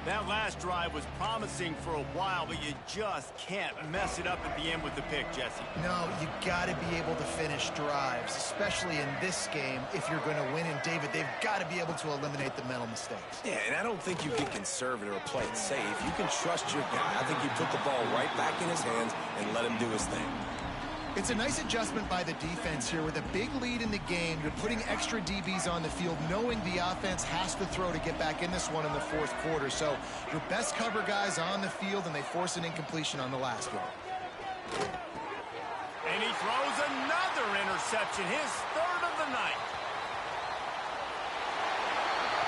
That last drive was promising for a while, but you just can't mess it up at the end with the pick, Jesse. No, you got to be able to finish drives, especially in this game if you're going to win. And, David, they've got to be able to eliminate the mental mistakes. Yeah, and I don't think you get conservative or play it safe. You can trust your guy. I think you put the ball right back in his hands and let him do his thing. It's a nice adjustment by the defense here. With a big lead in the game, you're putting extra DBs on the field, knowing the offense has to throw to get back in this one in the 4th quarter. So your best cover guys on the field, and they force an incompletion on the last one. And he throws another interception, his 3rd of the night.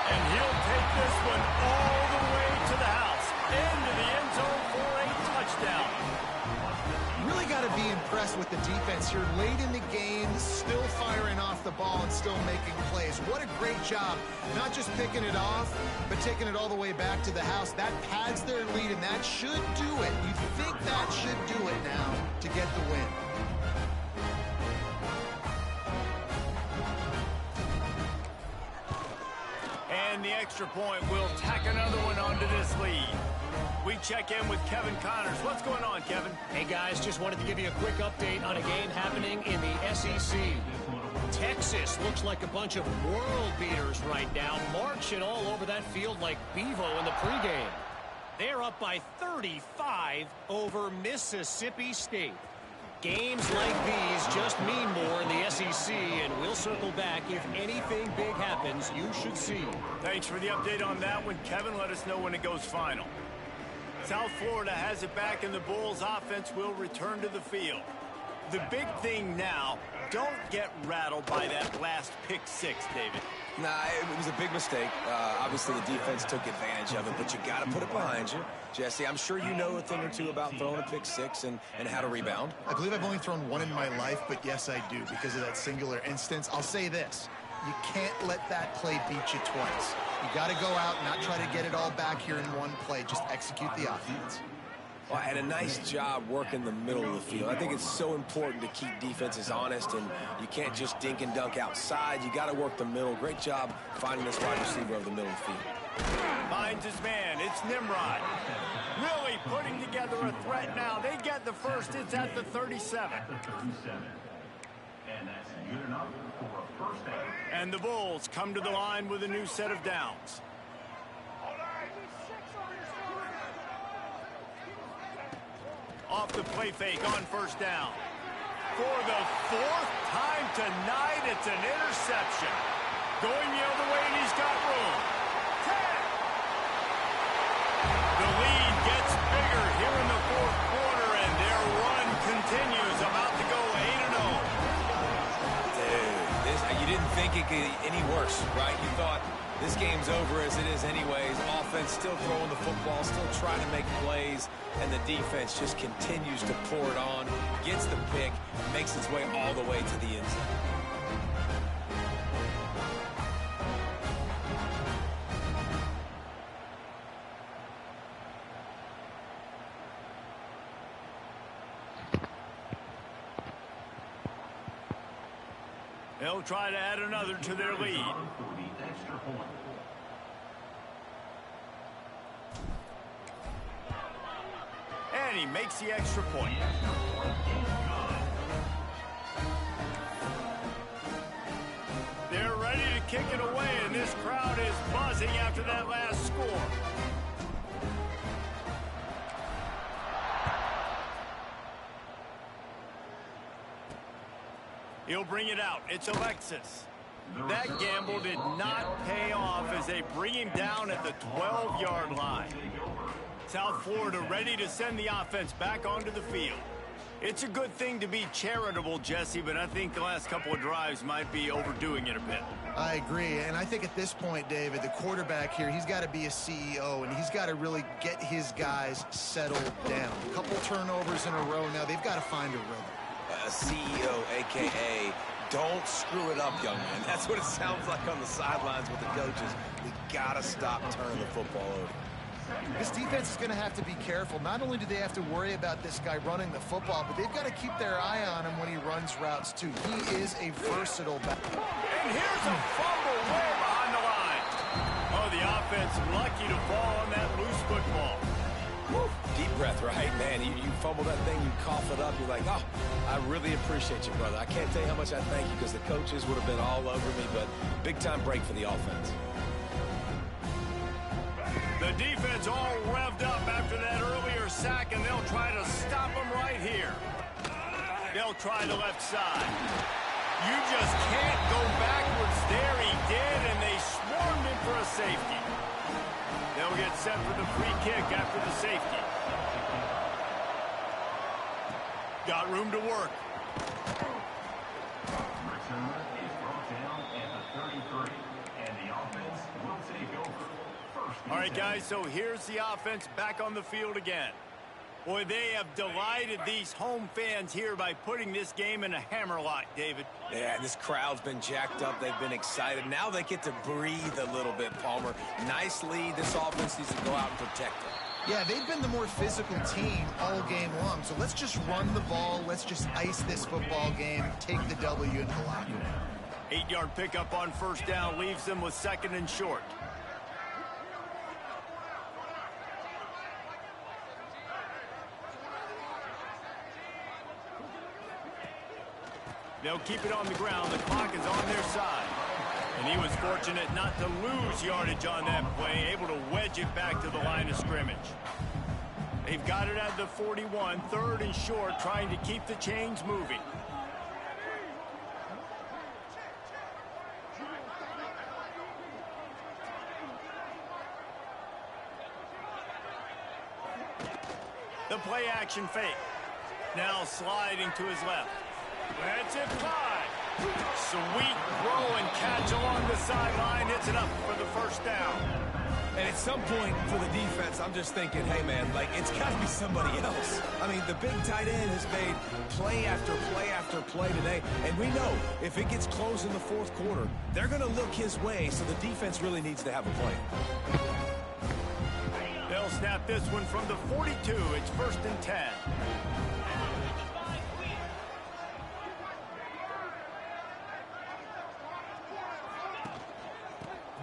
And he'll take this one all the way to the house, into the end zone for a touchdown. Really got to be impressed with the defense here late in the game, still firing off the ball and still making plays. What a great job, not just picking it off, but taking it all the way back to the house. That pads their lead, and that should do it. You think that should do it now to get the win. And the extra point will tack another one onto this lead. We check in with Kevin Connors. What's going on, Kevin? Hey, guys, just wanted to give you a quick update on a game happening in the SEC. Texas looks like a bunch of world beaters right now, marching all over that field like Bevo in the pregame. They're up by 35 over Mississippi State. Games like these just mean more in the SEC, and we'll circle back if anything big happens you should see. Thanks for the update on that one, Kevin. Let us know when it goes final. South Florida has it back, and the Bulls offense will return to the field. The big thing now, don't get rattled by that last pick 6, David. Nah, it was a big mistake. Obviously, the defense took advantage of it, but you got to put it behind you. Jesse, I'm sure you know a thing or two about throwing a pick 6 and how to rebound. I believe I've only thrown one in my life, but yes, I do because of that singular instance. I'll say this. You can't let that play beat you twice. You got to go out and not try to get it all back here in one play. Just execute the offense. Well, and a nice job working the middle of the field. I think it's so important to keep defenses honest, and you can't just dink and dunk outside. You got to work the middle. Great job finding this wide receiver over the middle of the field. Finds his man. It's Nimrod. Really putting together a threat now. They get the first. It's at the 37. And the Bulls come to the line with a new set of downs. Off the play fake on 1st down. For the fourth time tonight, it's an interception. Going the other way, and he's got room. 10. The lead gets bigger here in the fourth quarter, and their run continues, about to go 8-0. Dude, you didn't think it could get any worse, right? You thought this game's over as it is anyways. Offense still throwing the football, still trying to make plays, and the defense just continues to pour it on, gets the pick, makes its way all the way to the end zone. They'll try to add another to their lead. And he makes the extra point. They're ready to kick it away, and this crowd is buzzing after that last score. He'll bring it out. It's Alexis. That gamble did not pay off as they bring him down at the 12-yard line. South Florida ready to send the offense back onto the field. It's a good thing to be charitable, Jesse, but I think the last couple of drives might be overdoing it a bit. I agree, and I think at this point, David, the quarterback here, he's got to be a CEO, and he's got to really get his guys settled down. A couple turnovers in a row now. They've got to find a rhythm. A CEO, a.k.a. don't screw it up, young man. That's what it sounds like on the sidelines with the coaches. We got to stop turning the football over. This defense is going to have to be careful. Not only do they have to worry about this guy running the football, but they've got to keep their eye on him when he runs routes, too. He is a versatile back. And here's a fumble way behind the line. Oh, the offense lucky to fall on that loose football. Woo. Deep breath, right, man? You fumble that thing, you cough it up, you're like, oh, I really appreciate you, brother. I can't tell you how much I thank you because the coaches would have been all over me, but big-time break for the offense. The defense all revved up after that earlier sack, and they'll try to stop him right here. They'll try the left side. You just can't go backwards there. He did, and they swarmed him for a safety. They'll get set for the free kick after the safety. Got room to work. Return is brought down at the 33, and the offense will take over. All right, guys, so here's the offense back on the field again. Boy, they have delighted these home fans here by putting this game in a hammerlock, David. Yeah, this crowd's been jacked up. They've been excited. Now they get to breathe a little bit, Palmer. Nice lead. This offense needs to go out and protect it. Yeah, they've been the more physical team all game long. So let's just run the ball. Let's just ice this football game, take the W in the locker room. 8-yard pickup on first down leaves them with second and short. They'll keep it on the ground. The clock is on their side. And he was fortunate not to lose yardage on that play, able to wedge it back to the line of scrimmage. They've got it at the 41, third and short, trying to keep the chains moving. The play action fake. Now sliding to his left. That's it, 5. Sweet throw and catch along the sideline. It's enough for the first down. And at some point for the defense, I'm just thinking, hey, man, like, it's got to be somebody else. I mean, the big tight end has made play after play after play today. And we know if it gets close in the fourth quarter, they're going to look his way, so the defense really needs to have a plan. They'll snap this one from the 42. It's first and 10.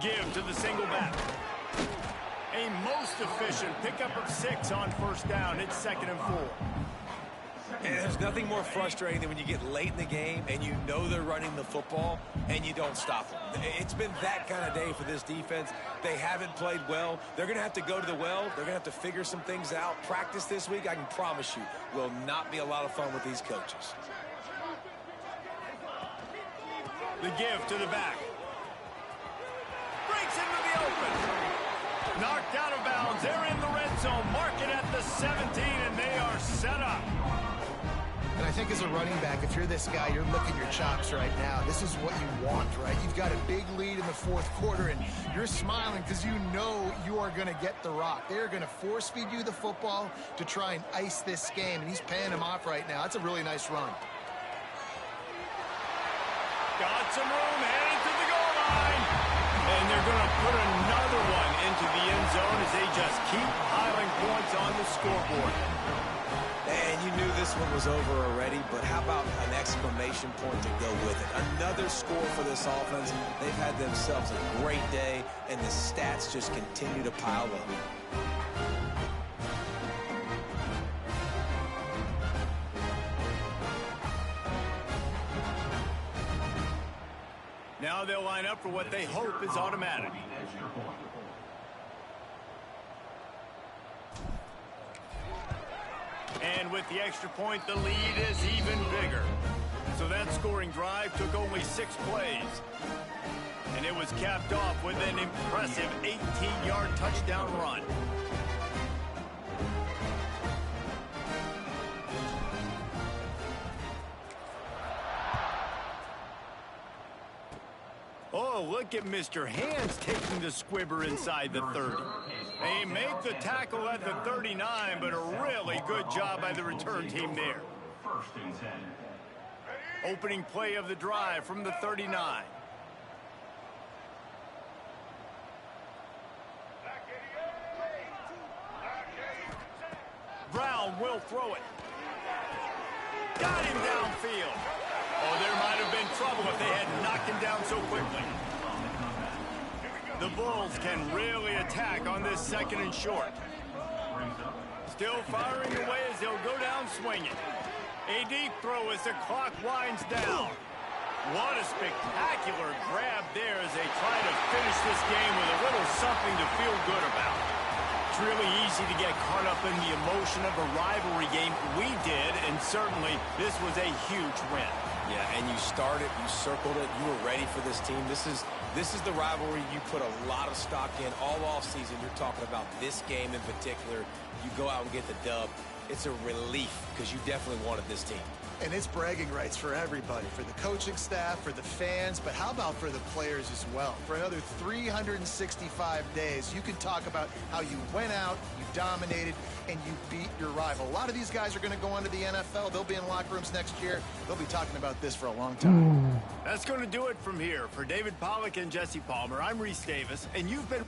Give to the single back. A most efficient pickup of 6 on first down. It's second and 4. And there's nothing more frustrating than when you get late in the game and you know they're running the football and you don't stop them. It's been that kind of day for this defense. They haven't played well. They're going to have to go to the well. They're going to have to figure some things out. Practice this week, I can promise you, will not be a lot of fun with these coaches. The give to the back. Breaks into the open. Knocked out of bounds. They're in the red zone. Mark it at the 17, and they are set up. And I think as a running back, if you're this guy, you're licking your chops right now. This is what you want, right? You've got a big lead in the fourth quarter, and you're smiling because you know you are going to get the rock. They're going to force feed you the football to try and ice this game, and he's paying him off right now. That's a really nice run. Got some room, headed to the goal line. And they're going to put another one into the end zone as they just keep piling points on the scoreboard. And you knew this one was over already, but how about an exclamation point to go with it? Another score for this offense. They've had themselves a great day, and the stats just continue to pile up. Now they'll line up for what they hope is automatic. And with the extra point, the lead is even bigger. So that scoring drive took only 6 plays. And it was capped off with an impressive 18-yard touchdown run. Oh, look at Mr. Hands taking the squibber inside the 30. They make the tackle at the 39, but a really good job by the return team there. Opening play of the drive from the 39. Brown will throw it. Got him downfield. Oh, there might have been trouble if they had knocked him down so quickly. The Bulls can really attack on this 2nd and short. Still firing away as they'll go down swinging. A deep throw as the clock winds down. What a spectacular grab there as they try to finish this game with a little something to feel good about. It's really easy to get caught up in the emotion of a rivalry game. We did, and certainly this was a huge win. Yeah, and you started, you circled it, you were ready for this team. This is the rivalry you put a lot of stock in all offseason. You're talking about this game in particular. You go out and get the dub. It's a relief because you definitely wanted this team. And it's bragging rights for everybody, for the coaching staff, for the fans, but how about for the players as well? For another 365 days, you can talk about how you went out, you dominated, and you beat your rival. A lot of these guys are going to go on to the NFL. They'll be in locker rooms next year. They'll be talking about this for a long time. That's going to do it from here. For David Pollack and Jesse Palmer, I'm Reese Davis, and you've been...